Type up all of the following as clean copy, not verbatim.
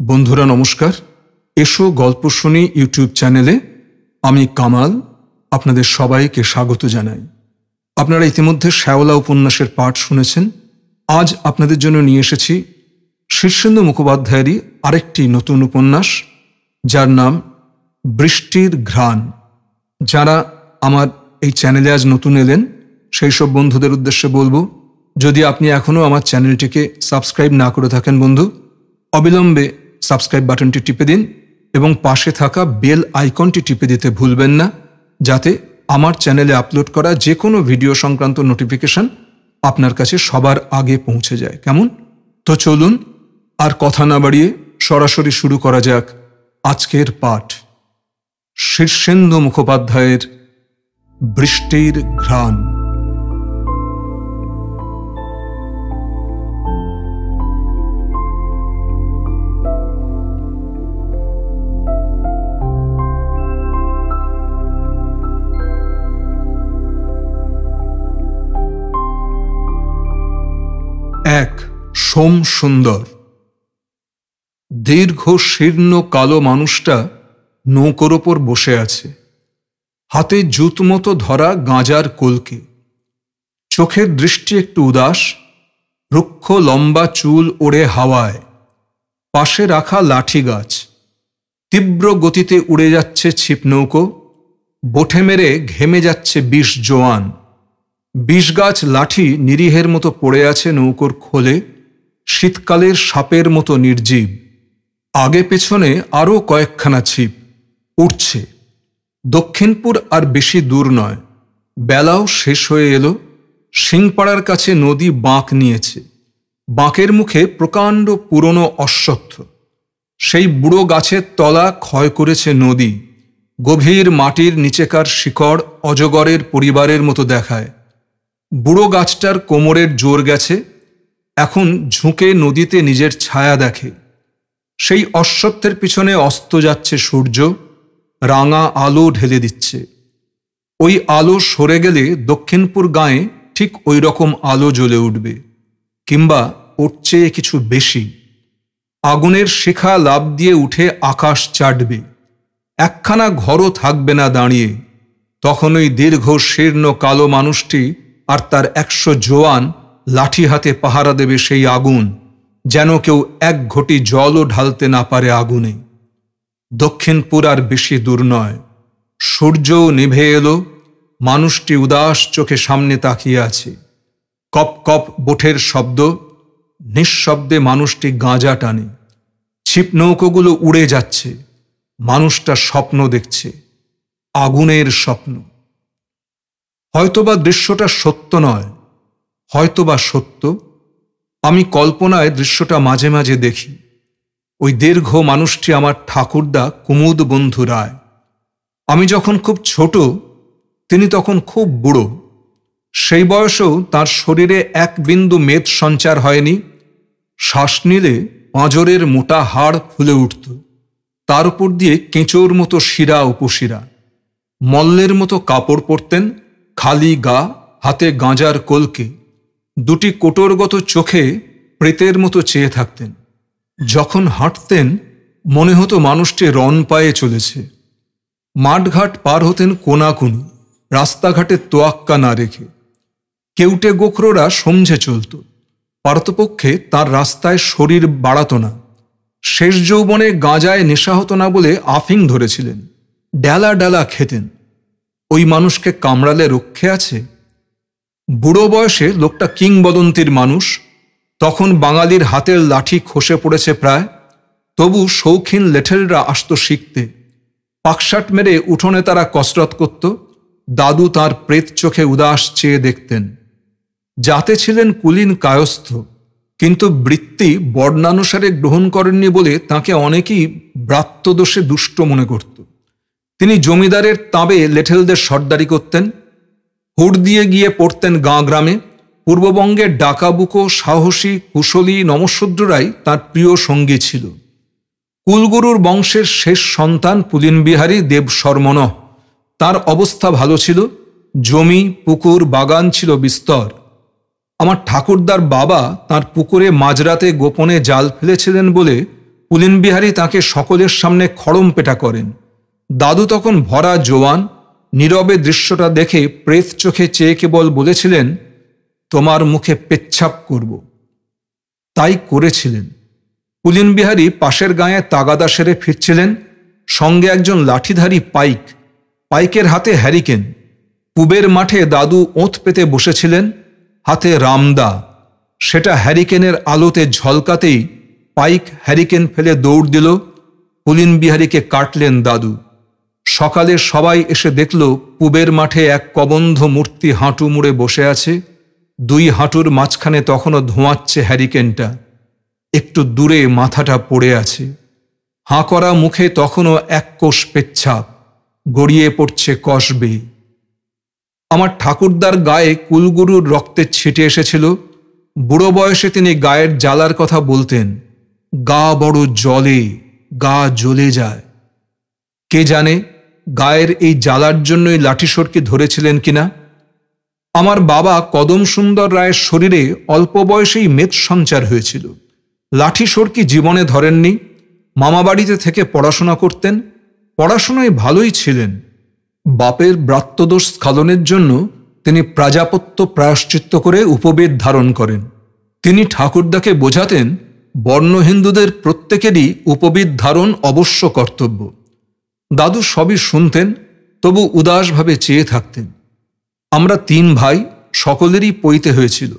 বন্ধুরা নমস্কার। এসো গল্প শুনি ইউটিউব চ্যানেলে আমি কামাল আপনাদের সবাইকে স্বাগত জানাই। আপনারা ইতিমধ্যে শ্যাওলা উপন্যাসের পাঠ শুনেছেন। আজ আপনাদের জন্য নিয়ে এসেছি শীর্ষেন্দু মুখোপাধ্যায়েরই আরেকটি নতুন উপন্যাস, যার নাম বৃষ্টির ঘ্রাণ। যারা আমার এই চ্যানেলে আজ নতুন এলেন সেই সব বন্ধুদের উদ্দেশ্যে বলবো, যদি আপনি এখনও আমার চ্যানেলটিকে সাবস্ক্রাইব না করে থাকেন বন্ধু, অবিলম্বে সাবস্ক্রাইব বাটনটি টিপে দিন এবং পাশে থাকা বেল আইকনটি টিপে দিতে ভুলবেন না, যাতে আমার চ্যানেলে আপলোড করা যে কোনো ভিডিও সংক্রান্ত নোটিফিকেশন আপনার কাছে সবার আগে পৌঁছে যায়। কেমন? তো চলুন আর কথা না বাড়িয়ে সরাসরি শুরু করা যাক আজকের পাঠ, শীর্ষেন্দু মুখোপাধ্যায়ের বৃষ্টির ঘ্রাণ। এক সোম সুন্দর। দীর্ঘ শীর্ণ কালো মানুষটা নৌকোর ওপর বসে আছে, হাতে জুতমতো ধরা গাঁজার কলকে। চোখের দৃষ্টি একটু উদাস, রুক্ষ লম্বা চুল ওড়ে হাওয়ায়। পাশে রাখা লাঠি গাছ, তীব্র গতিতে উড়ে যাচ্ছে ছিপ নৌকো, বোঠে মেরে ঘেমে যাচ্ছে ২০ জোয়ান। ২০ গাছ লাঠি নিরীহের মতো পড়ে আছে নৌকোর খোলে, শীতকালের সাপের মতো নির্জীব। আগে পেছনে আরও কয়েকখানা ছিপ উঠছে। দক্ষিণপুর আর বেশি দূর নয়, বেলাও শেষ হয়ে এলো। সিংপাড়ার কাছে নদী বাঁক নিয়েছে। বাঁকের মুখে প্রকাণ্ড পুরনো অশ্বত্থ, সেই বুড়ো গাছের তলা ক্ষয় করেছে নদী। গভীর মাটির নিচেকার শিকড় অজগরের পরিবারের মতো দেখায়। বুড়ো গাছটার কোমরের জোর গেছে, এখন ঝুঁকে নদীতে নিজের ছায়া দেখে। সেই অশ্বত্থের পিছনে অস্ত যাচ্ছে সূর্য, রাঙা আলো ঢেলে দিচ্ছে। ওই আলো সরে গেলে দক্ষিণপুর গাঁয়ে ঠিক ওই রকম আলো জ্বলে উঠবে, কিংবা ওর চেয়ে কিছু বেশি। আগুনের শিখা লাফ দিয়ে উঠে আকাশ চাটবে। একখানা ঘরও থাকবে না দাঁড়িয়ে। তখন ওই দীর্ঘ শীর্ণ কালো মানুষটি আর তার ১০০ জোয়ান লাঠি হাতে পাহারা দেবে সেই আগুন, যেন কেউ এক ঘটি জলও ঢালতে না পারে আগুনে। দক্ষিণপুর আর বেশি দূর নয়। সূর্যও নিভে এলো। মানুষটি উদাস চোখে সামনে তাকিয়ে আছে। কপ কপ বোঠের শব্দ, নিঃশব্দে মানুষটি গাঁজা টানে। ছিপ নৌকোগুলো উড়ে যাচ্ছে। মানুষটা স্বপ্ন দেখছে, আগুনের স্বপ্ন। হয়তোবা দৃশ্যটা সত্য নয়, হয়তোবা সত্য। আমি কল্পনায় দৃশ্যটা মাঝে মাঝে দেখি। ওই দীর্ঘ মানুষটি আমার ঠাকুরদা কুমুদ বন্ধু রায়। আমি যখন খুব ছোট, তিনি তখন খুব বুড়ো। সেই বয়সেও তার শরীরে এক বিন্দু মেদ সঞ্চার হয়নি। শ্বাস নিলে পাঁজরের মোটা হাড় ফুলে উঠত। তার উপর দিয়ে কেঁচোর মতো শিরা উপশিরা। মল্লের মতো কাপড় পরতেন, খালি গা, হাতে গাঁজার কলকে। দুটি কোটরগত চোখে প্রেতের মতো চেয়ে থাকতেন। যখন হাঁটতেন মনে হতো মানুষটি রণ পায়ে চলেছে। মাঠঘাট পার হতেন কোনাকুনি, রাস্তাঘাটে তোয়াক্কা না রেখে। কেউটে গোখরোরা সমঝে চলত। পারতপক্ষে তার রাস্তায় শরীর বাড়াত না। শেষ যৌবনে গাঁজায় নেশা হতো না বলে আফিং ধরেছিলেন। ডালা ডালা খেতেন। ওই মানুষকে কামড়ালে রক্ষে আছে? বুড়ো বয়সে লোকটা কিংবদন্তির মানুষ। তখন বাঙালির হাতের লাঠি খসে পড়েছে প্রায়। তবু শৌখিন লেঠেলরা আসত শিখতে। পাকশাট মেরে উঠোনে তারা কসরত করত। দাদু তাঁর প্রেত চোখে উদাস চেয়ে দেখতেন। যাতে ছিলেন কুলীন কায়স্থ, কিন্তু বৃত্তি বর্ণানুসারে গ্রহণ করেননি বলে তাঁকে অনেকেই ব্রাত্যদোষে দুষ্ট মনে করত। তিনি জমিদারের তাঁবে লেঠেলদের সর্দারি করতেন। হুড় দিয়ে গিয়ে পড়তেন গাঁ গ্রামে। পূর্ববঙ্গের ডাকাবুকো, সাহসী, কুশলী নমশূদ্ররাই তাঁর প্রিয় সঙ্গী ছিল। কুলগুরুর বংশের শেষ সন্তান পুলিনবিহারী দেব শর্মণ। তার অবস্থা ভালো ছিল। জমি, পুকুর, বাগান ছিল বিস্তর। আমার ঠাকুরদার বাবা তাঁর পুকুরে মাঝরাতে গোপনে জাল ফেলেছিলেন বলে পুলিন বিহারী তাকে সকলের সামনে খড়ম পেটা করেন। দাদু তখন ভরা জোয়ান, নীরবে দৃশ্যটা দেখে প্রেত চোখে চেয়ে কেবল বলেছিলেন, তোমার মুখে পেচ্ছাপ করব। তাই করেছিলেন। পুলিন বিহারী পাশের গাঁয়ে তাগাদা সেরে ফিরছিলেন, সঙ্গে একজন লাঠিধারী পাইক, পাইকের হাতে হ্যারিকেন। পুবের মাঠে দাদু ওঁত পেতে বসেছিলেন, হাতে রামদা। সেটা হ্যারিকেনের আলোতে ঝলকাতেই পাইক হ্যারিকেন ফেলে দৌড় দিল। পুলিন বিহারীকে কাটলেন দাদু। সকালে সবাই এসে দেখল পুবের মাঠে এক কবন্ধ মূর্তি হাঁটু মুড়ে বসে আছে। দুই হাঁটুর মাঝখানে তখনও ধোঁয়াচ্ছে হ্যারিকেনটা। একটু দূরে মাথাটা পড়ে আছে। হাঁ করা মুখে তখনও এক কোষ পেচ্ছাপ, গড়িয়ে পড়ছে কষবে। আমার ঠাকুরদার গায়ে কুলগুরুর রক্তের ছিটে এসেছিল। বুড়ো বয়সে তিনি গায়ের জ্বালার কথা বলতেন, গা বড় জ্বলে, গা জ্বলে যায়। কে জানে গায়ের এই জ্বালার জন্যই লাঠিসরকি ধরেছিলেন কিনা। আমার বাবা কদম সুন্দর রায়ের শরীরে অল্প বয়সেই মেদ সঞ্চার হয়েছিল। লাঠিসরকি জীবনে ধরেননি। মামাবাড়িতে থেকে পড়াশোনা করতেন, পড়াশোনায় ভালোই ছিলেন। বাপের ব্রাত্যদোষ স্খলনের জন্য তিনি প্রাজাপত্য প্রায়শ্চিত্ত করে উপবেদ ধারণ করেন। তিনি ঠাকুরদাকে বোঝাতেন, বর্ণ হিন্দুদের প্রত্যেকেরই উপবেদ ধারণ অবশ্য কর্তব্য। দাদু সবই শুনতেন, তবু উদাসভাবে চেয়ে থাকতেন। আমরা তিন ভাই, সকলেরই পইতে হয়েছিল।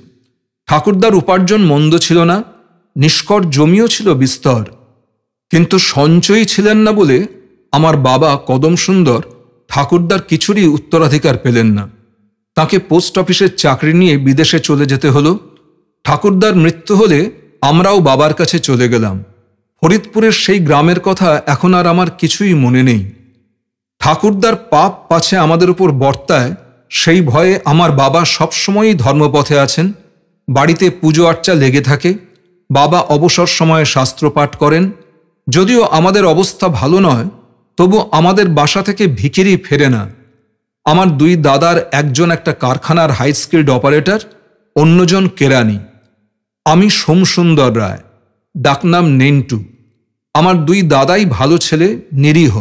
ঠাকুরদার উপার্জন মন্দ ছিল না, নিষ্কর জমিও ছিল বিস্তর। কিন্তু সঞ্চয়ী ছিলেন না বলে আমার বাবা কদম সুন্দর ঠাকুরদার কিছুরই উত্তরাধিকার পেলেন না। তাকে পোস্ট অফিসের চাকরি নিয়ে বিদেশে চলে যেতে হলো। ঠাকুরদার মৃত্যু হলে আমরাও বাবার কাছে চলে গেলাম। ফরিদপুরের সেই গ্রামের কথা এখন আর আমার কিছুই মনে নেই। ঠাকুরদার পাপ পাছে আমাদের উপর বর্তায়, সেই ভয়ে আমার বাবা সবসময়ই ধর্মপথে আছেন। বাড়িতে পুজো আর্চা লেগে থাকে। বাবা অবসর সময়ে শাস্ত্র পাঠ করেন। যদিও আমাদের অবস্থা ভালো নয়, তবু আমাদের বাসা থেকে ভিখিরি ফেরে না। আমার দুই দাদার একজন একটা কারখানার হাই স্কিল্ড অপারেটর, অন্যজন কেরানি। আমি সোমসুন্দর রায়, ডাকনাম নেন্টু। আমার দুই দাদাই ভালো ছেলে, নিরীহ।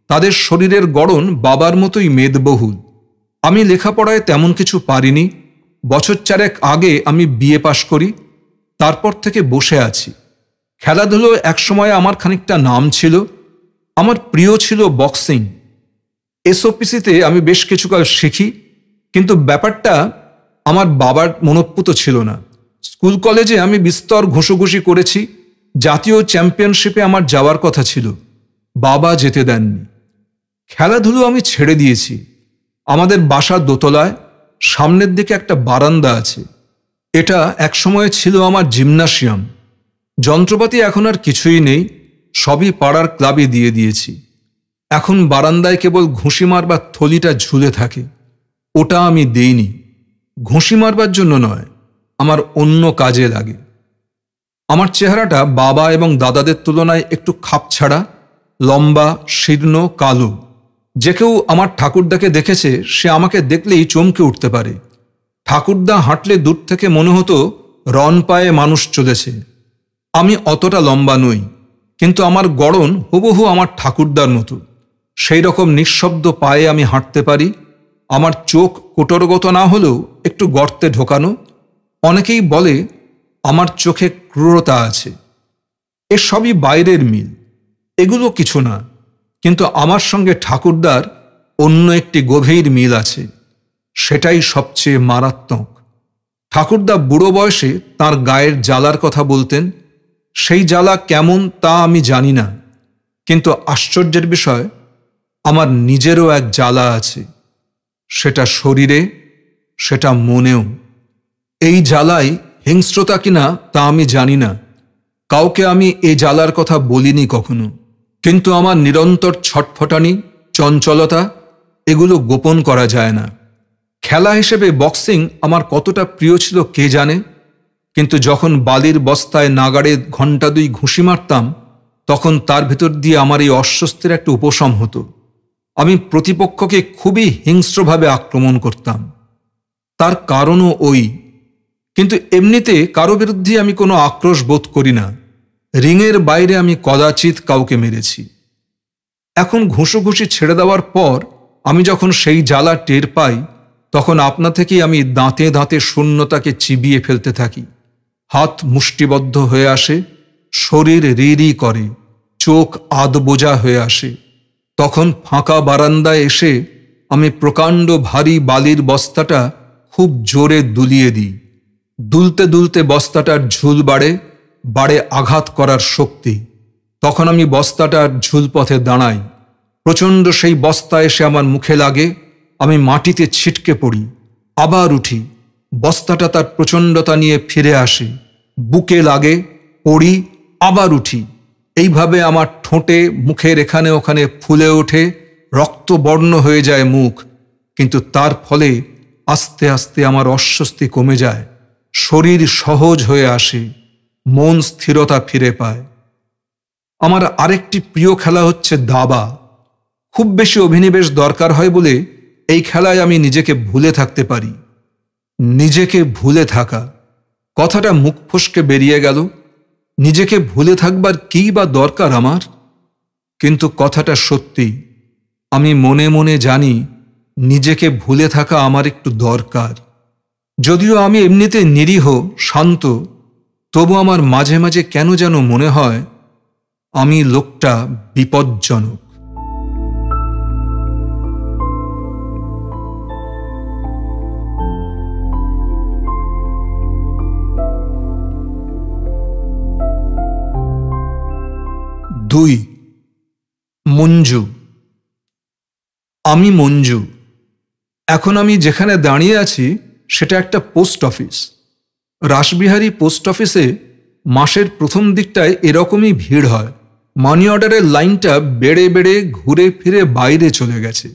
তাদের শরীরের গড়ন বাবার মতোই মেদবহুল। আমি লেখাপড়ায় তেমন কিছু পারিনি। বছর চারেক আগে আমি বিএ পাশ করি। তারপর থেকে বসে আছি। খেলাধুলো একসময় আমার খানিকটা নাম ছিল। আমার প্রিয় ছিল বক্সিং। এসওপিসিতে আমি বেশ কিছুকাল শিখি, কিন্তু ব্যাপারটা আমার বাবার মনোপুত ছিল না। স্কুল কলেজে আমি বিস্তর ঘুষোঘুষি করেছি। জাতীয় চ্যাম্পিয়নশিপে আমার যাওয়ার কথা ছিল, বাবা যেতে দেননি। খেলাধুলো আমি ছেড়ে দিয়েছি। আমাদের বাসার দোতলায় সামনের দিকে একটা বারান্দা আছে। এটা একসময়ে ছিল আমার জিমনাসিয়াম। যন্ত্রপাতি এখন আর কিছুই নেই, সবই পাড়ার ক্লাবে দিয়ে দিয়েছি। এখন বারান্দায় কেবল ঘুষি মারবার থলিটা ঝুলে থাকে। ওটা আমি দেইনি। ঘুষি মারবার জন্য নয়, আমার অন্য কাজে লাগে। আমার চেহারাটা বাবা এবং দাদাদের তুলনায় একটু খাপছাড়া, লম্বা, শীর্ণ, কালো। যে কেউ আমার ঠাকুরদাকে দেখেছে সে আমাকে দেখলেই চমকে উঠতে পারে। ঠাকুরদা হাঁটলে দূর থেকে মনে হতো রন পায়ে মানুষ চলেছে। আমি অতটা লম্বা নই, কিন্তু আমার গড়ন হুবহু আমার ঠাকুরদার মতো। সেই রকম নিঃশব্দ পায়ে আমি হাঁটতে পারি। আমার চোখ কোটরগত না হলেও একটু গর্তে ঢোকানো। অনেকেই বলে আমার চোখে ক্রূরতা আছে। এসবই বাইরের মিল, এগুলো কিছু না। কিন্তু আমার সঙ্গে ঠাকুরদার অন্য একটি গভীর মিল আছে, সেটাই সবচেয়ে মারাত্মক। ঠাকুরদা বুড়ো বয়সে তাঁর গায়ের জ্বালার কথা বলতেন। সেই জ্বালা কেমন তা আমি জানি না, কিন্তু আশ্চর্যের বিষয়, আমার নিজেরও এক জ্বালা আছে। সেটা শরীরে, সেটা মনেও। এই জ্বালাই হিংস্রতা কিনা তা আমি জানি না। কাউকে আমি এই জ্বালার কথা বলিনি কখনো, কিন্তু আমার নিরন্তর ছটফটানি, চঞ্চলতা, এগুলো গোপন করা যায় না। খেলা হিসেবে বক্সিং আমার কতটা প্রিয় ছিল কে জানে, কিন্তু যখন বালির বস্তায় নাগাড়ে ঘণ্টা দুই ঘুষি মারতাম, তখন তার ভেতর দিয়ে আমার এই অস্বস্তির একটা উপশম হতো। আমি প্রতিপক্ষকে খুবই হিংস্রভাবে আক্রমণ করতাম। তার কারণও ওই। কিন্তু এমনিতে কারো বিরুদ্ধে আমি কোনো আক্রোশ বোধ করি না। রিংয়ের বাইরে আমি কদাচিৎ কাউকে মেরেছি। এখন ঘুষোঘুষি ছেড়ে দেওয়ার পর আমি যখন সেই জ্বালা টের পাই, তখন আপনা থেকেই আমি দাঁতে দাঁতে শূন্যতাকে চিবিয়ে ফেলতে থাকি। হাত মুষ্টিবদ্ধ হয়ে আসে, শরীর রি করে, চোখ আধবোজা হয়ে আসে। তখন ফাঁকা বারান্দায় এসে আমি প্রকাণ্ড ভারী বালির বস্তাটা খুব জোরে দুলিয়ে দিই। দুলতে দুলতে বস্তাটার ঝুল বাড়ে আঘাত করার শক্তি। তখন আমি বস্তাটার ঝুলপথে দাঁড়াই। প্রচণ্ড সেই বস্তা এসে আমার মুখে লাগে, আমি মাটিতে ছিটকে পড়ি, আবার উঠি। বস্তাটা তার প্রচণ্ডতা নিয়ে ফিরে আসে, বুকে লাগে, পড়ি, আবার উঠি। এইভাবে আমার ঠোঁটে, মুখের এখানে ওখানে ফুলে ওঠে, রক্তবর্ণ হয়ে যায় মুখ। কিন্তু তার ফলে আস্তে আস্তে আমার অস্বস্তি কমে যায়, শরীর সহজ হয়ে আসে, মন স্থিরতা ফিরে পায়। আমার আরেকটি প্রিয় খেলা হচ্ছে দাবা। খুব বেশি অভিনিবেশ দরকার হয় বলে এই খেলায় আমি নিজেকে ভুলে থাকতে পারি। নিজেকে ভুলে থাকা কথাটা মুখ ফসকে বেরিয়ে গেল। নিজেকে ভুলে থাকবার কী বা দরকার আমার? কিন্তু কথাটা সত্যি। আমি মনে মনে জানি নিজেকে ভুলে থাকা আমার একটু দরকার। যদিও আমি এমনিতে নিরীহ, শান্ত, তবু আমার মাঝে মাঝে কেন যেন মনে হয় আমি লোকটা বিপজ্জনক। দুই, মঞ্জু। আমি মঞ্জু। এখন আমি যেখানে দাঁড়িয়ে আছি সেটা একটা পোস্ট অফিস। রাসবিহারী পোস্ট অফিসে মাসের প্রথম দিকটায় এরকমই ভিড় হয়। মানি অর্ডারের লাইনটা বেড়ে বেড়ে ঘুরে ফিরে বাইরে চলে গেছে।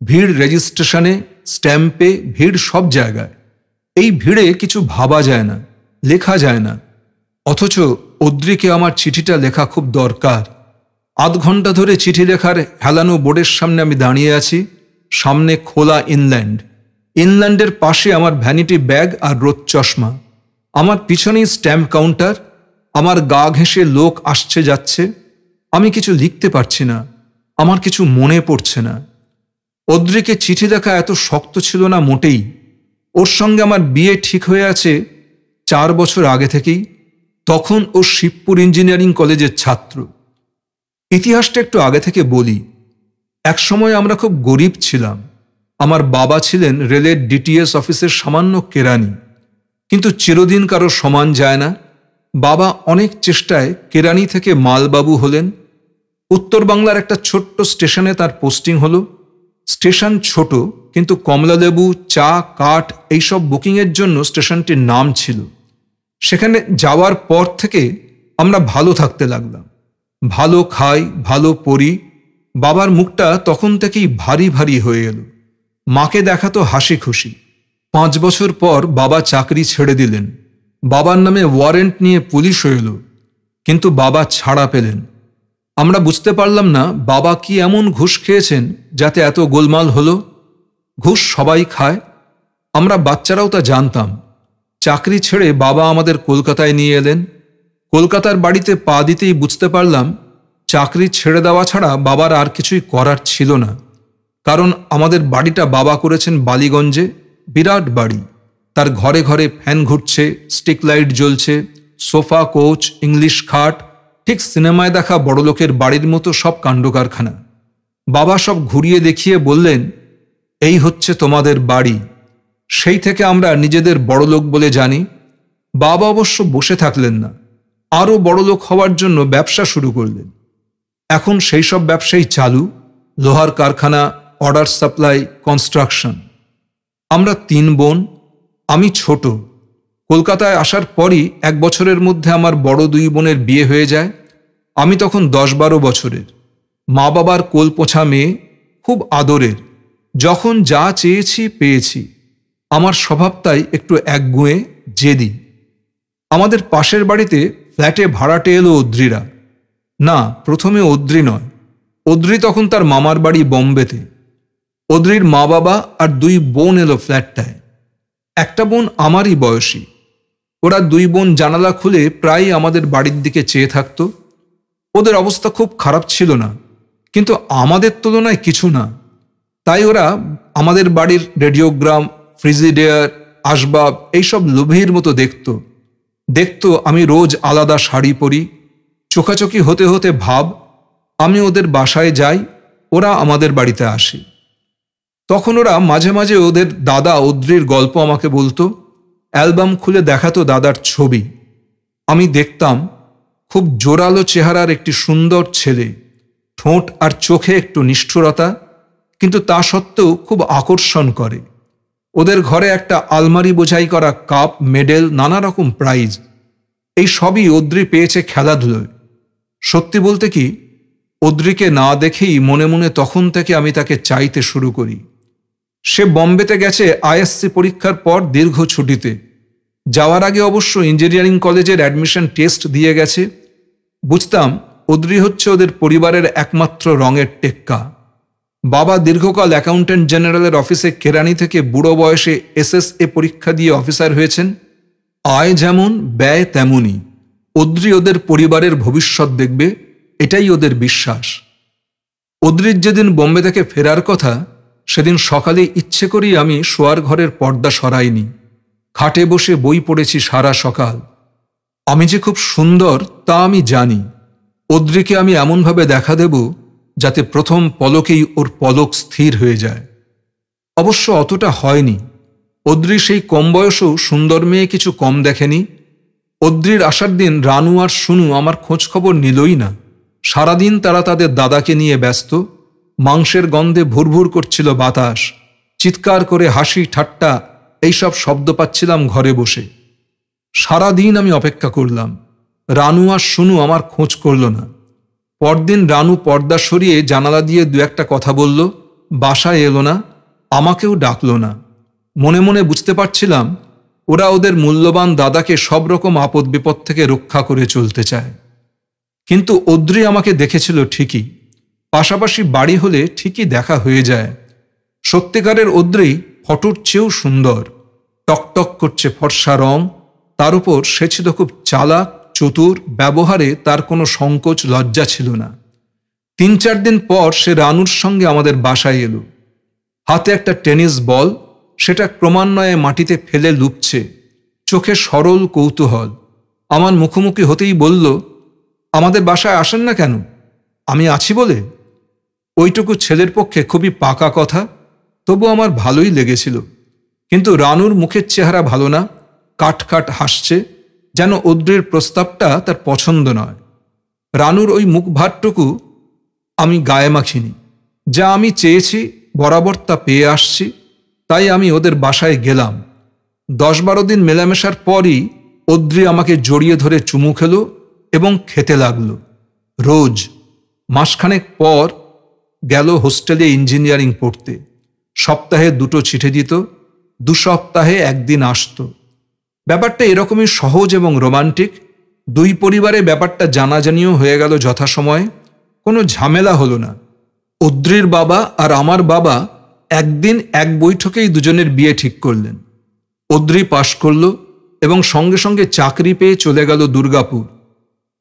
ভিড় রেজিস্ট্রেশনে, স্ট্যাম্পে, ভিড় সব জায়গায়। এই ভিড়ে কিছু ভাবা যায় না, লেখা যায় না। অথচ অদ্রিকে আমার চিঠিটা লেখা খুব দরকার। আধ ঘন্টা ধরে চিঠি লেখার হেলানো বোর্ডের সামনে আমি দাঁড়িয়ে আছি। সামনে খোলা ইনল্যান্ড, ইনল্যান্ডের পাশে আমার ভ্যানিটি ব্যাগ আর রোদ চশমা। আমার পিছনেই স্ট্যাম্প কাউন্টার। আমার গা ঘেঁষে লোক আসছে যাচ্ছে। আমি কিছু লিখতে পারছি না, আমার কিছু মনে পড়ছে না। অদ্রিকে চিঠি লেখা এত শক্ত ছিল না মোটেই। ওর সঙ্গে আমার বিয়ে ঠিক হয়ে আছে 4 বছর আগে থেকেই। তখন ও শিবপুর ইঞ্জিনিয়ারিং কলেজের ছাত্র। ইতিহাসটা একটু আগে থেকে বলি। এক সময় আমরা খুব গরিব ছিলাম। আমার বাবা ছিলেন রেলের ডিটিএস অফিসের সামান্য কেরানি। কিন্তু চিরদিন কারো সমান যায় না। বাবা অনেক চেষ্টায় কেরানি থেকে মালবাবু হলেন। উত্তর বাংলার একটা ছোট্ট স্টেশনে তার পোস্টিং হলো। স্টেশন ছোট, কিন্তু কমলালেবু, চা, কাঠ এইসব বুকিংয়ের জন্য স্টেশনটির নাম ছিল। সেখানে যাওয়ার পর থেকে আমরা ভালো থাকতে লাগলাম। ভালো খাই, ভালো পড়ি। বাবার মুখটা তখন থেকেই ভারী ভারী হয়ে এলো। মাকে দেখাতো হাসি খুশি। 5 বছর পর বাবা চাকরি ছেড়ে দিলেন। বাবার নামে ওয়ারেন্ট নিয়ে পুলিশ এলো, কিন্তু বাবা ছাড়া পেলেন। আমরা বুঝতে পারলাম না বাবা কি এমন ঘুষ খেয়েছেন যাতে এত গোলমাল হলো। ঘুষ সবাই খায়, আমরা বাচ্চারাও তা জানতাম। চাকরি ছেড়ে বাবা আমাদের কলকাতায় নিয়ে এলেন। কলকাতার বাড়িতে পা দিতেই বুঝতে পারলাম চাকরি ছেড়ে দেওয়া ছাড়া বাবার আর কিছুই করার ছিল না। কারণ আমাদের বাড়িটা বাবা করেছেন বালিগঞ্জে, বিরাট বাড়ি। তার ঘরে ঘরে ফ্যান ঘুরছে, স্টিক লাইট জ্বলছে, সোফা, কোচ, ইংলিশ খাট, ঠিক সিনেমায় দেখা বড়লোকের বাড়ির মতো সব কাণ্ডকারখানা। বাবা সব ঘুরিয়ে দেখিয়ে বললেন, এই হচ্ছে তোমাদের বাড়ি। সেই থেকে আমরা নিজেদের বড়লোক বলে জানি। বাবা অবশ্য বসে থাকলেন না, আরও বড়লোক হওয়ার জন্য ব্যবসা শুরু করলেন। এখন সেই সব ব্যবসাই চালু, লোহার কারখানা, অর্ডার সাপ্লাই, কনস্ট্রাকশন। আমরা 3 বোন, আমি ছোট। কলকাতায় আসার পরই 1 বছরের মধ্যে আমার বড় 2 বোনের বিয়ে হয়ে যায়। আমি তখন 10-12 বছরের। মা বাবার কোল পোছা মেয়ে, খুব আদরের। যখন যা চেয়েছি পেয়েছি। আমার স্বভাবটাই একটু একগুঁয়ে, জেদি। আমাদের পাশের বাড়িতে ফ্ল্যাটে ভাড়াটে এলো অদ্রিরা। না, প্রথমে অদ্রি নয়, অদ্রি তখন তার মামার বাড়ি বোম্বেতে। অদ্রির মা বাবা আর 2 বোন এলো ফ্ল্যাটটায়। একটা বোন আমারই বয়সী। ওরা দুই বোন জানালা খুলে প্রায়ই আমাদের বাড়ির দিকে চেয়ে থাকত। ওদের অবস্থা খুব খারাপ ছিল না, কিন্তু আমাদের তুলনায় কিছু না। তাই ওরা আমাদের বাড়ির রেডিওগ্রাম, ফ্রিজিডেয়ার, আসবাব এইসব লোভীর মতো দেখত আমি রোজ আলাদা শাড়ি পরি। চোখাচোখি হতে হতে ভাব আমি ওদের বাসায় যাই, ওরা আমাদের বাড়িতে আসে। তখন ওরা মাঝে মাঝে ওদের দাদা অদ্রির গল্প আমাকে বলতো, অ্যালবাম খুলে দেখাতো দাদার ছবি। আমি দেখতাম খুব জোরালো চেহারার একটি সুন্দর ছেলে, ঠোঁট আর চোখে একটু নিষ্ঠুরতা, কিন্তু তা সত্ত্বেও খুব আকর্ষণ করে। ওদের ঘরে একটা আলমারি বোঝাই করা কাপ, মেডেল, নানা রকম প্রাইজ, এই সবই অদ্রি পেয়েছে খেলাধুলোয়। সত্যি বলতে কি, অদ্রিকে না দেখেই মনে মনে তখন থেকে আমি তাকে চাইতে শুরু করি। সে বম্বেতে গেছে আইএসসি পরীক্ষার পর দীর্ঘ ছুটিতে। যাওয়ার আগে অবশ্য ইঞ্জিনিয়ারিং কলেজের অ্যাডমিশন টেস্ট দিয়ে গেছে। বুঝতাম অদ্রি হচ্ছে ওদের পরিবারের একমাত্র রঙের টেক্কা। বাবা দীর্ঘকাল অ্যাকাউন্ট্যান্ট জেনারেলের অফিসে কেরানি থেকে বুড়ো বয়সে এসএসএ পরীক্ষা দিয়ে অফিসার হয়েছেন। আয় যেমন ব্যয় তেমনই। অদ্রি ওদের পরিবারের ভবিষ্যৎ দেখবে, এটাই ওদের বিশ্বাস। অদ্রির যেদিন বোম্বে থেকে ফেরার কথা, সেদিন সকালে ইচ্ছে করেই আমি শোয়ার ঘরের পর্দা সরাইনি। খাটে বসে বই পড়েছি সারা সকাল। আমি যে খুব সুন্দর তা আমি জানি। অদ্রিকে আমি এমনভাবে দেখা দেব যাতে প্রথম পলকেই ওর পলক স্থির হয়ে যায়। অবশ্য অতটা হয়নি। অদ্রি সেই কম বয়সেও সুন্দর মেয়ে কিছু কম দেখেনি। অদ্রির আসার দিন রানু আর সুনু আমার খোঁজ খবর নিলই না। সারাদিন তারা তাদের দাদাকে নিয়ে ব্যস্ত। মাংসের গন্ধে ভুরভুর করছিল বাতাস। চিৎকার করে হাসি ঠাট্টা এইসব শব্দ পাচ্ছিলাম ঘরে বসে। সারাদিন আমি অপেক্ষা করলাম। রানু আর সুনু আমার খোঁজ করল না। পরদিন রানু পর্দা সরিয়ে জানালা দিয়ে দু একটা কথা বলল, বাসায় এলো না, আমাকেও ডাকল না। মনে মনে বুঝতে পারছিলাম ওরা ওদের মূল্যবান দাদাকে সব রকম আপদ বিপদ থেকে রক্ষা করে চলতে চায়। কিন্তু অদ্রি আমাকে দেখেছিল ঠিকই। পাশাপাশি বাড়ি হলে ঠিকই দেখা হয়ে যায়। সত্যিকারের অদ্রি ফটোর চেয়েও সুন্দর। টকটক করছে ফর্সা রং, তার উপর সে ছিল খুব চালাক, চতুর, ব্যবহারে তার কোনো সংকোচ লজ্জা ছিল না। ৩-৪ দিন পর সে রানুর সঙ্গে আমাদের বাসায় এলো। হাতে একটা টেনিস বল, সেটা ক্রমান্বয়ে মাটিতে ফেলে লুপছে। চোখে সরল কৌতূহল। আমার মুখোমুখি হতেই বলল, আমাদের বাসায় আসেন না কেন? আমি আছি বলে। ওইটুকু ছেলের পক্ষে খুবই পাকা কথা, তবু আমার ভালোই লেগেছিল। কিন্তু রানুর মুখের চেহারা ভালো না, কাটকাট হাসছে, যেন অদ্রির প্রস্তাবটা তার পছন্দ নয়। রানুর ওই মুখভারটুকু আমি গায়ে মাখিনি। যা আমি চেয়েছি বরাবর তা পেয়ে আসছি। তাই আমি ওদের বাসায় গেলাম। 10-12 দিন মেলামেশার পরই অদ্রি আমাকে জড়িয়ে ধরে চুমু খেলো এবং খেতে লাগলো রোজ। মাসখানেক পর গেল হোস্টেলে ইঞ্জিনিয়ারিং পড়তে। সপ্তাহে 2টো চিঠি দিত, 2 সপ্তাহে 1 দিন আসত। ব্যাপারটা এরকমই সহজ এবং রোমান্টিক। দুই পরিবারে ব্যাপারটা জানাজানিও হয়ে গেল যথাসময়ে। কোনো ঝামেলা হলো না। অদ্রির বাবা আর আমার বাবা একদিন এক বৈঠকেই দুজনের বিয়ে ঠিক করলেন। অদ্রি পাশ করল এবং সঙ্গে সঙ্গে চাকরি পেয়ে চলে গেল দুর্গাপুর।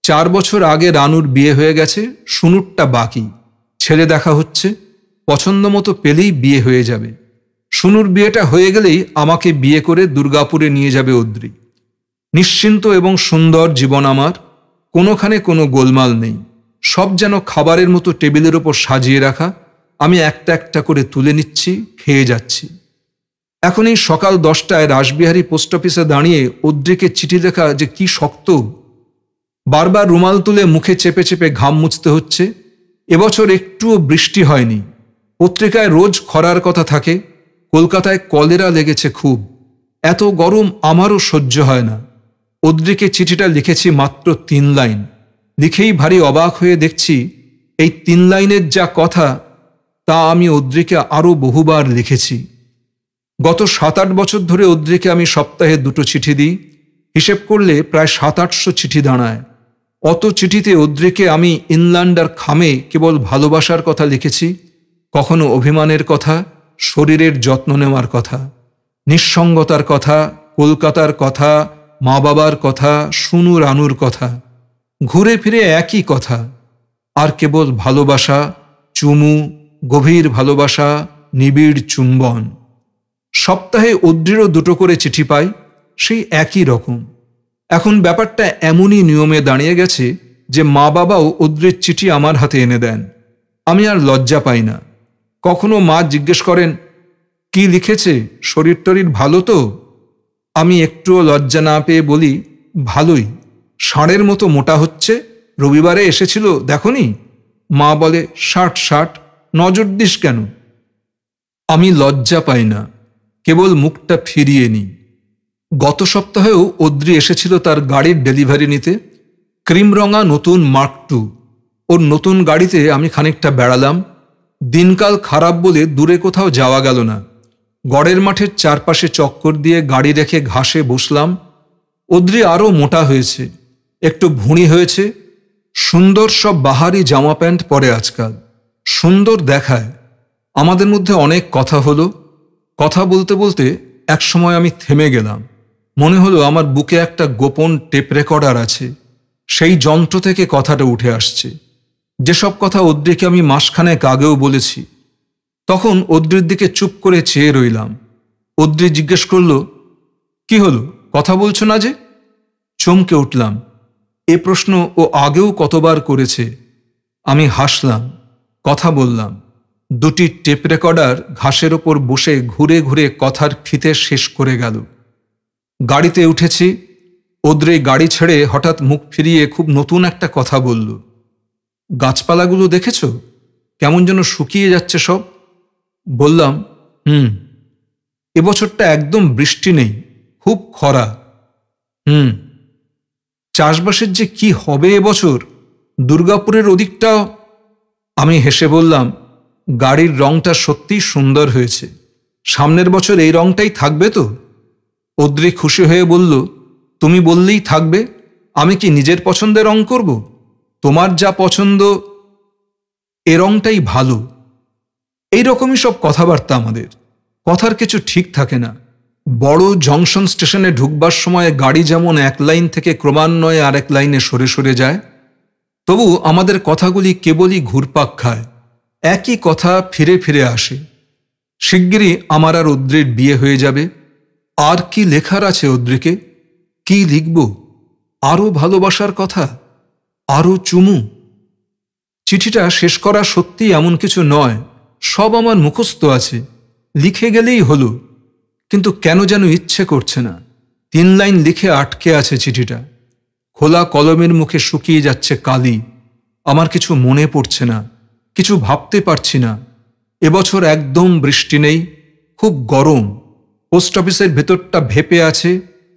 4 বছর আগে রানুর বিয়ে হয়ে গেছে, সুনুরটা বাকি। ছেলে দেখা হচ্ছে, পছন্দ মতো পেলেই বিয়ে হয়ে যাবে। সুনুর বিয়েটা হয়ে গেলেই আমাকে বিয়ে করে দুর্গাপুরে নিয়ে যাবে অদ্রি। নিশ্চিন্ত এবং সুন্দর জীবন আমার। কোনোখানে কোনো গোলমাল নেই। সব যেন খাবারের মতো টেবিলের ওপর সাজিয়ে রাখা। আমি একটা একটা করে তুলে নিচ্ছি, খেয়ে যাচ্ছি। এখন এই সকাল 10টায় রাসবিহারী পোস্ট অফিসে দাঁড়িয়ে অদ্রিকে চিঠি লেখা যে কি শক্ত। বারবার রুমাল তুলে মুখে চেপে চেপে ঘাম মুছতে হচ্ছে। এবছর একটুও বৃষ্টি হয়নি। পত্রিকায় রোজ খরার কথা থাকে। কলকাতায় কলেরা লেগেছে খুব। এত গরম আমারও সহ্য হয় না। অদ্রিকে চিঠিটা লিখেছি মাত্র 3 লাইন। লিখেই ভারী অবাক হয়ে দেখছি এই 3 লাইনের যা কথা তা আমি অদ্রিকে আরও বহুবার লিখেছি। গত 7-8 বছর ধরে অদ্রিকে আমি সপ্তাহে 2টো চিঠি দিই। হিসেব করলে প্রায় 700-800 চিঠি দাঁড়ায়। অত চিঠিতে অদ্রিকে আমি ইনল্যান্ড আর খামে কেবল ভালোবাসার কথা লিখেছি, কখনো অভিমানের কথা, শরীরের যত্ন নেওয়ার কথা, নিঃসঙ্গতার কথা, কলকাতার কথা, মা বাবার কথা, শুনু রানুর কথা, ঘুরে ফিরে একই কথা, আর কেবল ভালোবাসা, চুমু, গভীর ভালোবাসা, নিবিড় চুম্বন। সপ্তাহে অদ্রিরও 2টো করে চিঠি পাই, সেই একই রকম। এখন ব্যাপারটা এমনই নিয়মে দাঁড়িয়ে গেছে যে মা বাবাও অদ্রির চিঠি আমার হাতে এনে দেন। আমি আর লজ্জা পাই না। কখনো মা জিজ্ঞেস করেন, কি লিখেছে, শরীর টরীর ভালো তো? আমি একটুও লজ্জা না পেয়ে বলি, ভালোই, ষাঁড়ের মতো মোটা হচ্ছে, রবিবারে এসেছিল দেখনি? মা বলে, ষাট, নজর দিস কেন? আমি লজ্জা পাই না, কেবল মুখটা ফিরিয়ে নিই। গত সপ্তাহেও অদ্রি এসেছিল তার গাড়ির ডেলিভারি নিতে, ক্রিমরঙা নতুন মার্ক 2। ওর নতুন গাড়িতে আমি খানিকটা বেড়ালাম। দিনকাল খারাপ বলে দূরে কোথাও যাওয়া গেল না। গড়ের মাঠের চারপাশে চক্কর দিয়ে গাড়ি রেখে ঘাসে বসলাম। অদ্রি আরও মোটা হয়েছে, একটু ভুঁড়ি হয়েছে, সুন্দর সব বাহারি জামা প্যান্ট পরে আজকাল, সুন্দর দেখায়। আমাদের মধ্যে অনেক কথা হলো। কথা বলতে বলতে একসময় আমি থেমে গেলাম। মনে হলো আমার বুকে একটা গোপন টেপ রেকর্ডার আছে, সেই যন্ত্র থেকে কথাটা উঠে আসছে। যেসব কথা অদ্রিকে আমি মাসখানেক আগেও বলেছি। তখন অদ্রির দিকে চুপ করে চেয়ে রইলাম। অদ্রি জিজ্ঞেস করল, কি হলো, কথা বলছো না যে? চমকে উঠলাম। এ প্রশ্ন ও আগেও কতবার করেছে। আমি হাসলাম, কথা বললাম। 2টি টেপ রেকর্ডার ঘাসের ওপর বসে ঘুরে ঘুরে কথার ফিতে শেষ করে গেল। গাড়িতে উঠেছি। অদ্রি গাড়ি ছেড়ে হঠাৎ মুখ ফিরিয়ে খুব নতুন একটা কথা বলল। গাছপালাগুলো দেখেছ, কেমন যেন শুকিয়ে যাচ্ছে সব। বললাম, এবছরটা একদম বৃষ্টি নেই, খুব খরা। চাষবাসের যে কি হবে এবছর, দুর্গাপুরের ওদিকটাও। আমি হেসে বললাম, গাড়ির রংটা সত্যিই সুন্দর হয়েছে, সামনের বছর এই রংটাই থাকবে তো? অদ্রি খুশি হয়ে বলল, তুমি বললেই থাকবে, আমি কি নিজের পছন্দের রং করব? তোমার যা পছন্দ, এ রংটাই ভালো। এইরকমই সব কথাবার্তা আমাদের। কথার কিছু ঠিক থাকে না। বড় জংশন স্টেশনে ঢুকবার সময় গাড়ি যেমন এক লাইন থেকে ক্রমান্বয়ে আরেক লাইনে সরে সরে যায়, তবু আমাদের কথাগুলি কেবলই ঘুরপাক খায়, একই কথা ফিরে ফিরে আসে। শিগগিরই আমার আর অদ্রির বিয়ে হয়ে যাবে। আর কি লেখার আছে অদ্রিকে? কি লিখব? আরও ভালোবাসার কথা, আরও চুমু। চিঠিটা শেষ করা সত্যি এমন কিছু নয়, সব আমার মুখস্থ আছে, লিখে গেলেই হলো। কিন্তু কেন যেন ইচ্ছে করছে না। 3 লাইন লিখে আটকে আছে চিঠিটা। খোলা কলমের মুখে শুকিয়ে যাচ্ছে কালি। আমার কিছু মনে পড়ছে না, কিছু ভাবতে পারছি না। এবছর একদম বৃষ্টি নেই, খুব গরম। পোস্ট অফিসের ভেতরটা ভেপে আছে,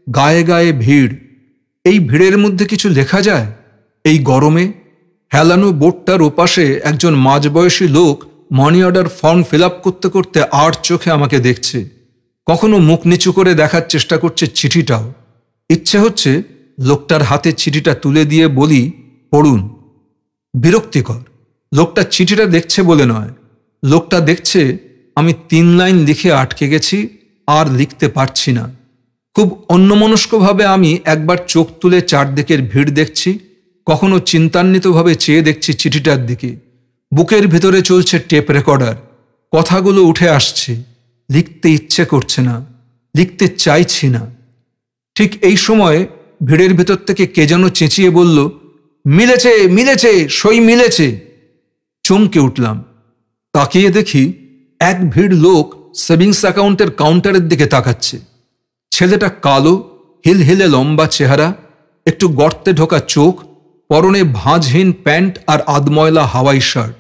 গায়ে গায়ে ভিড়। এই ভিড়ের মধ্যে কিছু লেখা যায় এই গরমে? হেলানো বোর্ডটার ওপাশে একজন মাঝবয়সী লোক money order form fill up করতে করতে আর চোখে আমাকে দেখছে। কখনো মুখ নিচু করে দেখার চেষ্টা করছে চিঠিটাও। ইচ্ছে হচ্ছে লোকটার হাতে চিঠিটা তুলে দিয়ে বলি, পড়ুন। বিরক্তিকর। লোকটা চিঠিটা দেখছে বলে নয়, লোকটা দেখছে আমি 3 লাইন লিখে আটকে গেছি, আর লিখতে পারছি না। খুব অন্যমনস্কভাবে আমি একবার চোখ তুলে চারদিকের ভিড় দেখছি, কখনো চিন্তান্বিতভাবে চেয়ে দেখছি চিঠিটার দিকে। বুকের ভেতরে চলছে টেপ রেকর্ডার, কথাগুলো উঠে আসছে। লিখতে ইচ্ছে করছে না, লিখতে চাইছি না। ঠিক এই সময় ভিড়ের ভেতর থেকে কে যেন চেঁচিয়ে বলল, মিলেছে, মিলেছে, সই মিলেছে। চমকে উঠলাম। তাকিয়ে দেখি এক ভিড় লোক সেভিংস অ্যাকাউন্টের কাউন্টারের দিকে তাকাচ্ছে। ছেলেটা কালো, হিলহিলে লম্বা চেহারা, একটু গর্তে ঢোকা চোখ, পরনে ভাঁজহীন প্যান্ট আর আধময়লা হাওয়াই শার্ট।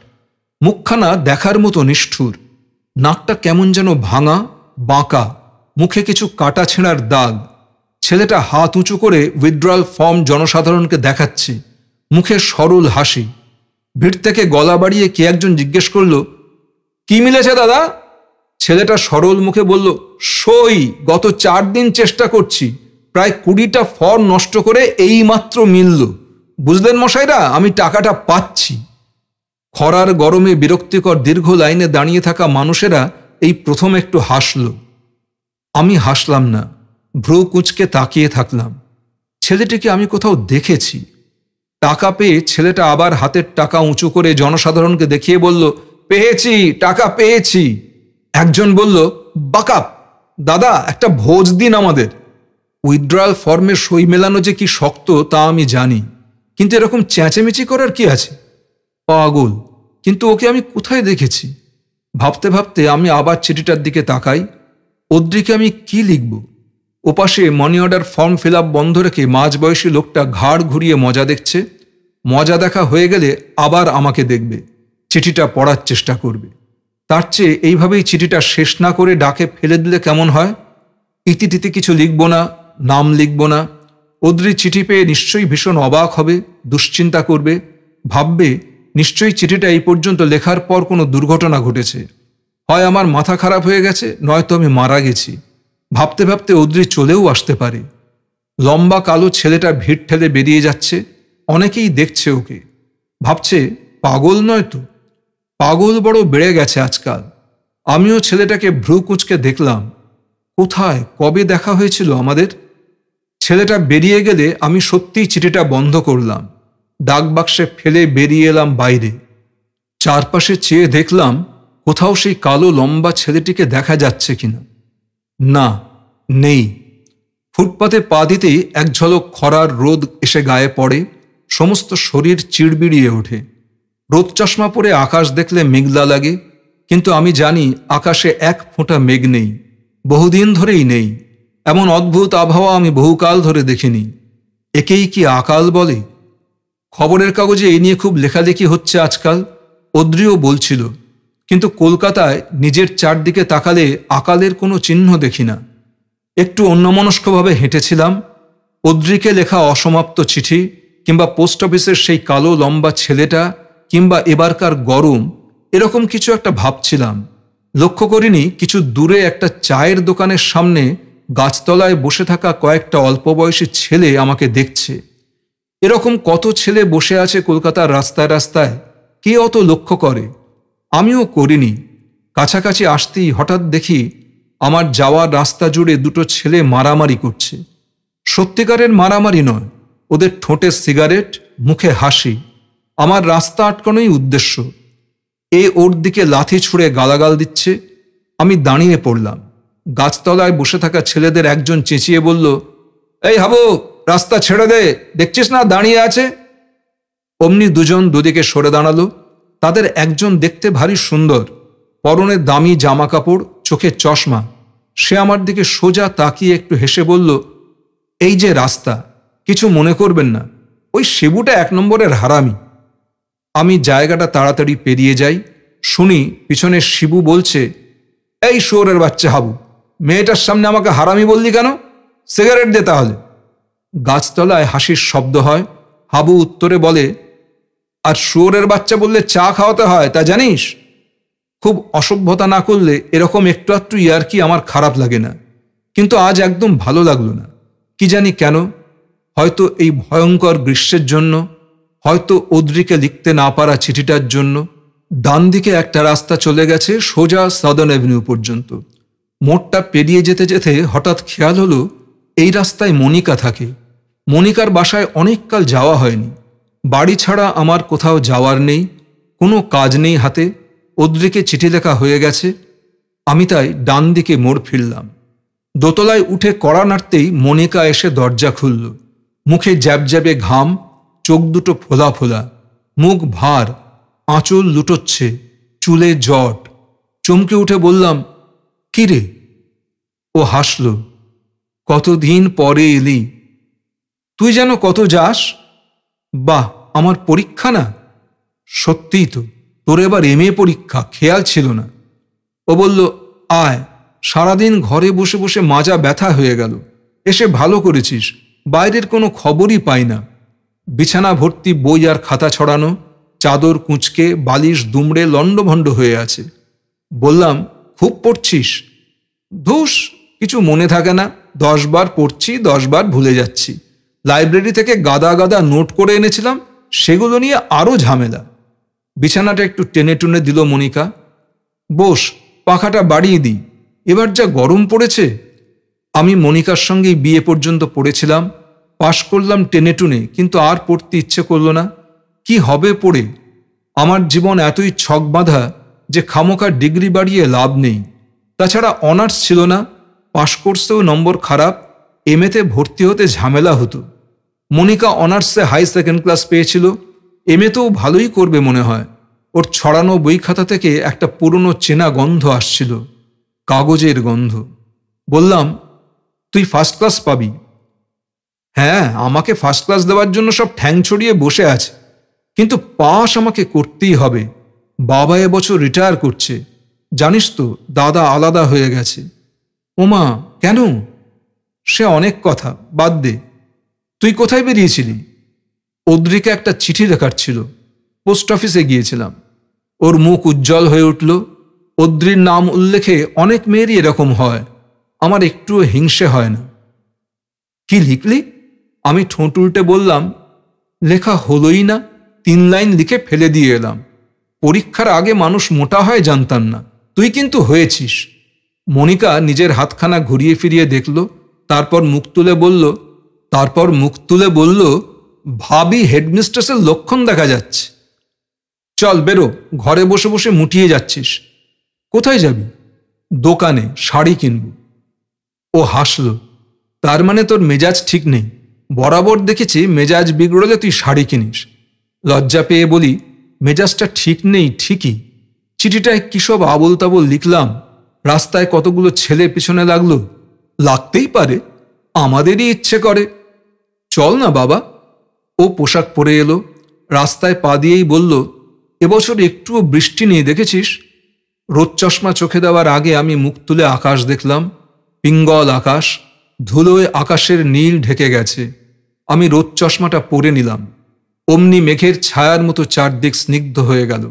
মুখখানা দেখার মতো নিষ্ঠুর। নাকটা কেমন যেন ভাঙা, বাঁকা, মুখে কিছু কাটা ছেঁড়ার দাগ। ছেলেটা হাত উঁচু করে উইথড্রয়াল ফর্ম জনসাধারণকে দেখাচ্ছে, মুখে সরল হাসি। ভিড় থেকে গলা বাড়িয়ে কে একজন জিজ্ঞেস করল, কি মিলেছে দাদা? ছেলেটা সরল মুখে বলল, সই, গত 4 দিন চেষ্টা করছি, প্রায় 20টা ফর্ম নষ্ট করে এইমাত্র মিলল। বুঝলেন মশাইরা, আমি টাকাটা পাচ্ছি। খরার গরমে বিরক্তিকর দীর্ঘ লাইনে দাঁড়িয়ে থাকা মানুষেরা এই প্রথম একটু হাসল। আমি হাসলাম না, ভ্রু কুঁচকে তাকিয়ে থাকলাম। ছেলেটিকে আমি কোথাও দেখেছি। টাকা পেয়ে ছেলেটা আবার হাতের টাকা উঁচু করে জনসাধারণকে দেখিয়ে বলল, পেয়েছি, টাকা পেয়েছি। একজন বলল, বাকাপ দাদা, একটা ভোজ দিন আমাদের। উইথড্রয়াল ফর্মে সই মেলানো যে কি শক্ত তা আমি জানি, কিন্তু এরকম চেঁচেমেচি করার কি আছে? পাগল। কিন্তু ওকে আমি কোথায় দেখেছি? ভাবতে ভাবতে আমি আবার চিঠিটার দিকে তাকাই। ওদ্রিকে আমি কি লিখব? ওপাশে money order form fill up বন্ধ রেখে মাঝবয়সী লোকটা ঘাড় ঘুরিয়ে মজা দেখছে। মজা দেখা হয়ে গেলে আবার আমাকে দেখবে, চিঠিটা পড়ার চেষ্টা করবে। তার চেয়ে এইভাবেই চিঠিটা শেষ না করে ডাকে ফেলে দিলে কেমন হয়? ইতিটিতে কিছু লিখব না, নাম লিখব না। ওদ্রি চিঠি পেয়ে নিশ্চয়ই ভীষণ অবাক হবে, দুশ্চিন্তা করবে, ভাববে নিশ্চয়ই চিঠিটা এই পর্যন্ত লেখার পর কোনো দুর্ঘটনা ঘটেছে। হয় আমার মাথা খারাপ হয়ে গেছে, নয়তো আমি মারা গেছি। ভাবতে ভাবতে ওদ্রি চলেও আসতে পারে। লম্বা কালো ছেলেটা ভিড় ঠেলে বেরিয়ে যাচ্ছে। অনেকেই দেখছে ওকে, ভাবছে পাগল নয় তো। পাগল বড় বেড়ে গেছে আজকাল। আমিও ছেলেটাকে ভ্রু কুঁচকে দেখলাম। কোথায়, কবে দেখা হয়েছিল আমাদের? ছেলেটা বেরিয়ে গেলে আমি সত্যিই চিঠিটা বন্ধ করলাম, ডাকবাক্সে ফেলে বেরিয়ে এলাম বাইরে। চারপাশে চেয়ে দেখলাম কোথাও সেই কালো লম্বা ছেলেটিকে দেখা যাচ্ছে কিনা। না, নেই। ফুটপাতে পা দিতেই এক ঝলক খরার রোদ এসে গায়ে পড়ে, সমস্ত শরীর চিড়বিড়িয়ে ওঠে। রোদ চশমা পরে আকাশ দেখলে মেঘলা লাগে, কিন্তু আমি জানি আকাশে এক ফোঁটা মেঘ নেই, বহুদিন ধরেই নেই। এমন অদ্ভুত আবহাওয়া আমি বহুকাল ধরে দেখিনি। একেই কি আকাল বলে? খবরের কাগজে এই নিয়ে খুব লেখালেখি হচ্ছে আজকাল, ওদ্রিও বলছিল। কিন্তু কলকাতায় নিজের চারদিকে তাকালে আকালের কোনো চিহ্ন দেখি না। একটু অন্যমনস্কভাবে হেঁটেছিলাম। ওদ্রিকে লেখা অসমাপ্ত চিঠি, কিংবা পোস্ট অফিসের সেই কালো লম্বা ছেলেটা, কিংবা এবারকার গরম, এরকম কিছু একটা ভাবছিলাম। লক্ষ্য করিনি কিছু দূরে একটা চায়ের দোকানের সামনে গাছতলায় বসে থাকা কয়েকটা অল্প বয়সী ছেলে আমাকে দেখছে। এরকম কত ছেলে বসে আছে কলকাতার রাস্তায় রাস্তায়, কে অত লক্ষ্য করে? আমিও করিনি। কাছাকাছি আসতেই হঠাৎ দেখি আমার যাওয়ার রাস্তা জুড়ে দুটো ছেলে মারামারি করছে। সত্যিকারের মারামারি নয়, ওদের ঠোঁটে সিগারেট, মুখে হাসি। আমার রাস্তা আটকানোই উদ্দেশ্য। এ ওর দিকে লাথি ছুঁড়ে গালাগাল দিচ্ছে। আমি দাঁড়িয়ে পড়লাম। গাছতলায় বসে থাকা ছেলেদের একজন চেঁচিয়ে বলল, এই হাবু, রাস্তা ছেড়ে দে, দেখছিস না দাঁড়িয়ে আছে? অমনি দুজন দুদিকে সরে দাঁড়ালো। তাদের একজন দেখতে ভারী সুন্দর, পরনে দামি জামা কাপড়, চোখে চশমা। সে আমার দিকে সোজা তাকিয়ে একটু হেসে বলল, এই যে রাস্তা, কিছু মনে করবেন না, ওই শিবুটা এক নম্বরের হারামি। আমি জায়গাটা তাড়াতাড়ি পেরিয়ে যাই। শুনি পিছনে শিবু বলছে, এই শুয়োরের বাচ্চা হাবু, মেয়েটার সামনে আমাকে হারামি বললি কেন? সিগারেট দে তাহলে। গাছতলায় হাসির শব্দ হয়। হাবু উত্তরে বলে, আর শুয়োরের বাচ্চা বললে চা খাওয়াতে হয়, তা জানিস? খুব অসভ্যতা না করলে এরকম একটু আধটু ইয়ার্কি আমার খারাপ লাগে না, কিন্তু আজ একদম ভালো লাগলো না। কি জানি কেন? হয়তো এই ভয়ঙ্কর গ্রীষ্মের জন্য, হয়তো ওদ্রিকে লিখতে না পারা চিঠিটার জন্য। ডান দিকে একটা রাস্তা চলে গেছে সোজা সাদার্ন অ্যাভিনিউ পর্যন্ত। মোড়টা পেরিয়ে যেতে যেতে হঠাৎ খেয়াল হলো, এই রাস্তায় মনিকা থাকে। মনিকার বাসায় অনেককাল যাওয়া হয়নি। বাড়ি ছাড়া আমার কোথাও যাওয়ার নেই, কোনো কাজ নেই হাতে। ওদ্রিকে চিঠি লেখা হয়ে গেছে। আমি তাই ডান দিকে মোড় ফিরলাম। দোতলায় উঠে কড়া নাড়তেই মনিকা এসে দরজা খুলল। মুখে জ্যাবজ্যাবে ঘাম, চোখ দুটো ফোলা ফোলা, মুখ ভার, আঁচল লুটোচ্ছে, চুলে জট। চমকে উঠে বললাম, কি রে? ও হাসল। কতদিন পরে এলি, তুই যেন কত যাস। বাহ, আমার পরীক্ষা না? সত্যিই তো, তোর এবার MA পরীক্ষা, খেয়াল ছিল না। ও বলল, আয়, সারাদিন ঘরে বসে বসে মাজা ব্যথা হয়ে গেল, এসে ভালো করেছিস, বাইরের কোনো খবরই পাই না। বিছানা ভর্তি বই আর খাতা ছড়ানো, চাদর কুঁচকে, বালিশ দুমড়ে লণ্ডভণ্ড হয়ে আছে। বললাম, খুব পড়ছিস? ধুস, কিছু মনে থাকে না, 10 বার পড়ছি, 10 বার ভুলে যাচ্ছি। লাইব্রেরি থেকে গাদা গাদা নোট করে এনেছিলাম, সেগুলো নিয়ে আরও ঝামেলা। বিছানাটা একটু টেনে টুনে দিল মনিকা। বস, পাখাটা বাড়িয়ে দিই, এবার যা গরম পড়েছে। আমি মনিকার সঙ্গেই বিয়ে পর্যন্ত পড়েছিলাম। পাশ করলাম টেনে টুনে, কিন্তু আর পড়তে ইচ্ছে করলো না। কি হবে পড়ে? আমার জীবন এতই ছক বাঁধা যে খামোখা ডিগ্রি বাড়িয়ে লাভ নেই। তাছাড়া অনার্স ছিল না, পাশ কোর্সেও নম্বর খারাপ, এমএতে ভর্তি হতে ঝামেলা হতো। মনিকা অনার্সে হাই সেকেন্ড ক্লাস পেয়েছিল, এমএতেও ভালোই করবে মনে হয়। ওর ছড়ানো বই খাতা থেকে একটা পুরনো চেনা গন্ধ আসছিল, কাগজের গন্ধ। বললাম, তুই ফার্স্ট ক্লাস পাবি। হ্যাঁ, আমাকে ফার্স্ট ক্লাস দেওয়ার জন্য সব ঠ্যাং ছড়িয়ে বসে আছে, কিন্তু পাস আমাকে করতেই হবে। বাবা এবছর রিটায়ার করছে, জানিস তো, দাদা আলাদা হয়ে গেছে। ওমা, কেন? সে অনেক কথা, বাদ দে। তুই কোথায় বেরিয়েছিলি? অদ্রিকে একটা চিঠি লেখার ছিল, পোস্ট অফিসে গিয়েছিলাম। ওর মুখ উজ্জ্বল হয়ে উঠল। অদ্রির নাম উল্লেখে অনেক মেয়েরই এরকম হয়, আমার একটুও হিংসে হয় না। কি লিখলি? আমি ঠোঁট উল্টে বললাম, লেখা হলোই না, 3 লাইন লিখে ফেলে দিয়ে এলাম। পরীক্ষার আগে মানুষ মোটা হয় জানতাম না, তুই কিন্তু হয়েছিস। মনিকা নিজের হাতখানা ঘুরিয়ে ফিরিয়ে দেখল, তারপর মুখ তুলে বলল, ভাবি হেডমিস্ট্রেসের লক্ষণ দেখা যাচ্ছে। চল বেরো, ঘরে বসে বসে মুটিয়ে যাচ্ছিস। কোথায় যাবি? দোকানে, শাড়ি কিনব। ও হাসল। তার মানে তোর মেজাজ ঠিক নেই। বরাবর দেখেছি মেজাজ বিগড়লে তুই শাড়ি কিনিস। লজ্জা পেয়ে বলি, মেজাজটা ঠিক নেই ঠিকই। চিঠিটায় কী সব আবোল তাবোল লিখলাম। রাস্তায় কতগুলো ছেলে পিছনে লাগলো। লাগতেই পারে, আমাদেরই ইচ্ছে করে। চল না বাবা। ও পোশাক পরে এলো, রাস্তায় পা দিয়েই বলল, এবছর একটুও বৃষ্টি নেই দেখেছিস? রোদ চশমা চোখে দেওয়ার আগে আমি মুখ তুলে আকাশ দেখলাম, পিঙ্গল আকাশ, ধুলোয় আকাশের নীল ঢেকে গেছে। আমি রোদ চশমাটা পরে নিলাম। অমনি মেঘের ছায়ার মতো চারদিক স্নিগ্ধ হয়ে গেল।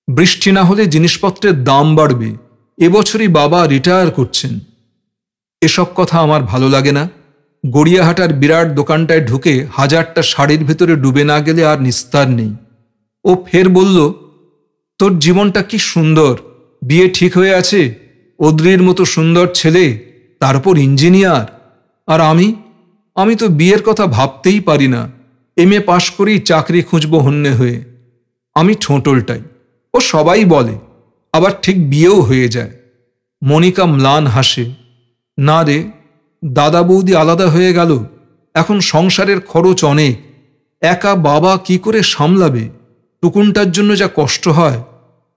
বৃষ্টি না হলে জিনিসপত্রের দাম বাড়বে, এবছরই বাবা রিটায়ার করছেন। এসব কথা আমার ভালো লাগে না। গড়িয়াহাটার বিরাট দোকানটায় ঢুকে 1000টা শাড়ির ভেতরে ডুবে না গেলে আর নিস্তার নেই। ও ফের বলল, তোর জীবনটা কি সুন্দর, বিয়ে ঠিক হয়ে আছে, অদ্রির মতো সুন্দর ছেলে, তার উপর ইঞ্জিনিয়ার। আর আমি তো বিয়ের কথা ভাবতেই পারি না। এমএ পাশ করেই চাকরি খুঁজব হন্যে হয়ে। আমি ঠোঁটলটাই, ও সবাই বলে, আবার ঠিক বিয়েও হয়ে যায়। মনিকা ম্লান হাসে। না রে, দাদা বৌদি আলাদা হয়ে গেল, এখন সংসারের খরচ অনেক, একা বাবা কি করে সামলাবে? টুকুনটার জন্য যা কষ্ট হয়,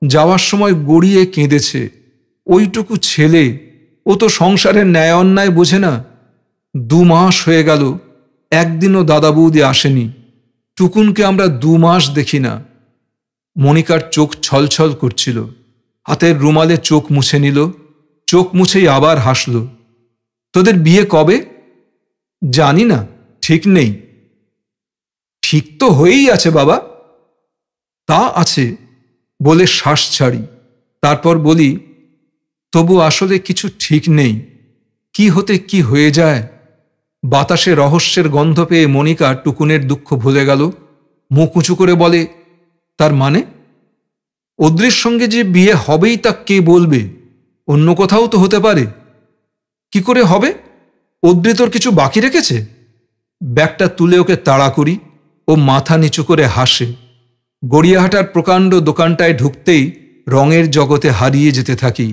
যাওয়ার সময় গড়িয়ে কেঁদেছে। ওইটুকু ছেলে, ও তো সংসারের ন্যায় অন্যায় বোঝে না। 2 মাস হয়ে গেল, একদিনও দাদা বৌদি আসেনি। টুকুনকে আমরা 2 মাস দেখি না। মনিকার চোখ ছলছল করছিল, হাতের রুমালে চোখ মুছে নিল, চোখ মুছেই আবার হাসল। তোদের বিয়ে কবে? জানি না, ঠিক নেই। ঠিক তো হয়েই আছে বাবা। তা আছে বলে শ্বাস ছাড়ি, তারপর বলি, তবু আসলে কিছু ঠিক নেই, কি হতে কি হয়ে যায়। বাতাসে রহস্যের গন্ধ পেয়ে মনিকা টুকুনের দুঃখ ভুলে গেল। মুখ উঁচু করে বলে, তার মানে? অদ্রির সঙ্গে যে বিয়ে হবেই তা কে বলবে? অন্য কোথাও তো হতে পারে। কি করে হবে? অদ্রি তোর কিছু বাকি রেখেছে? ব্যাগটা তুলে ওকে তাড়া করি, ও মাথা নিচু করে হাসে। গড়িয়াহাটার প্রকাণ্ড দোকানটায় ঢুকতেই রঙের জগতে হারিয়ে যেতে থাকি।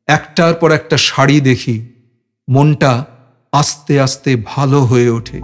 একটার পর একটা শাড়ি দেখি, মনটা আস্তে আস্তে ভালো হয়ে ওঠে।